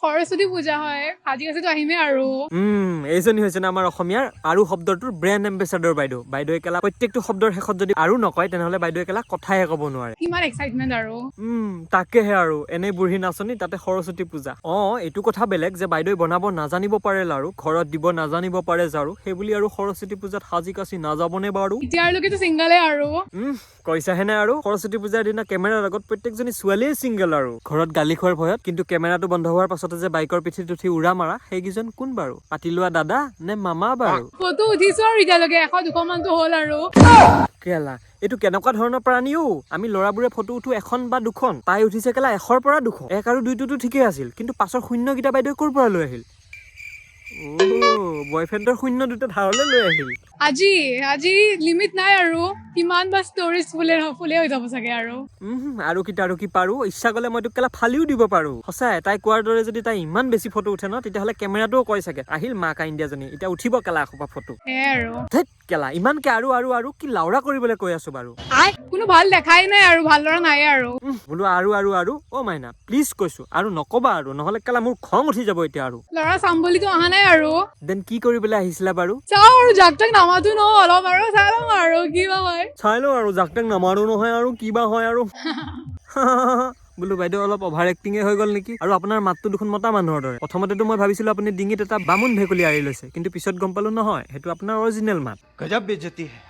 সৰস্বতী পূজা হয় আজি আছেতো আহিমে আৰু এইজনী হৈছে আমাৰ অসমীয়াৰ আৰু শব্দটোৰ ব্ৰেণ্ড এম্বেচাডৰ বাইদেউ একেলা প্ৰত্যেকটো শব্দৰ শেষত যদি আৰু নকয় তেনেহ'লে বাইদেউ একেলা কথাই ক'ব নোৱাৰে কিমান এক্সাইটমেণ্ট আৰু তাকেহে আৰু এনেই বুঢ়ী নাচনী তাতে সৰস্বতী পূজা এইটো কথা বেলেগ যে বাইদেউ বনাব নাজানিব পাৰে লাৰু ঘৰত দিব নাজানিব পাৰে জাৰু সেইবুলি আৰু সৰস্বতী পূজাত সাজি কাচি নাযাবনে বাৰু এতিয়ালৈকেতো ছিংগলে আৰু কৈছাহেনে আৰু সৰস্বতী পূজাৰ দিনা কেমেৰাৰ আগত প্ৰত্যেকজনী ছোৱালীয়ে ছিংগল আৰু ঘৰত গালি খোৱাৰ ভয়ত কিন্তু কেমেৰাটো বন্ধ হোৱাৰ পাছতে যে বাইকৰ পিঠিত উঠি উৰা মাৰা সেইকেইজন কোন বাৰু পাতি লোৱা দাদা নে মামা বাৰু ফটো উঠিছো আৰু এতিয়ালৈকে 100-200 মানতো হ'ল আৰু কেলা এইটো কেনেকুৱা ধৰণৰ প্ৰাণীও আমি ল'ৰাবোৰে ফটো উঠো 1খন বা 2খন তাই উঠিছে কেলা 100ৰ পৰা 200 1 আৰু 2টোতো ঠিকেই আছিল কিন্তু পাছৰ শূন্যকেইটা বাইদেউ ক'ৰ পৰা লৈ আহিল বয়ফ্ৰেণ্ডৰ শূন্য দুটা ধাৰলৈ লৈ আহিল আজি লিমিট নাই আৰু কিমান বা ষ্টৰিজ ফুলে হৈ যাব চাগে আৰু কি পাৰো ইচ্ছা গলে মই তোক কেলা ফালিও দিব পাৰো সঁচাই তাই কোৱাৰ দৰে যদি তাই ইমান বেছি ফটো উঠে ন তেতিয়াহ'লে কেমেৰাটোও কয় চাগে আহিল মা কাইণ্ডিয়াজনী এতিয়া উঠিব কেলা এসোপা ফটো আৰু ধেৎ কেলা ইমানকে আৰু কি লাউৰা কৰিবলৈ কৈ আছো বাৰু কোনো ভাল দেখাই নাই আৰু ভাল ল'ৰা নাই আৰু বোলো আৰু মাইনা প্লিজ কৈছো আৰু নকবা আৰু নহলে কেলা মোৰ খং উঠি যাব এতিয়া আৰু ল'ৰা চাম বুলিতো অহা নাই আৰু দেন কি কৰিবলৈ আহিছিলা বাৰু চাওঁ আৰু জাক তাক নামাতো ন অলপ আৰু চাই লওঁ আৰু কিবা হয় চাই লওঁ আৰু জাক তাক নামাৰো নহয় আৰু কিবা হয় আৰু বোলো বাইদেউ অলপ অভাৰ এক্টিঙে হৈ গ'ল নেকি আৰু আপোনাৰ মাতটো দেখোন মতা মানুহৰ দৰে প্ৰথমতেতো মই ভাবিছিলো আপুনি ডিঙিত এটা বামুণ ভেকুলী আঁৰি লৈছে কিন্তু পিছত গম পালো নহয় সেইটো আপোনাৰ অৰিজিনেল মাত गजब बेइज्जती है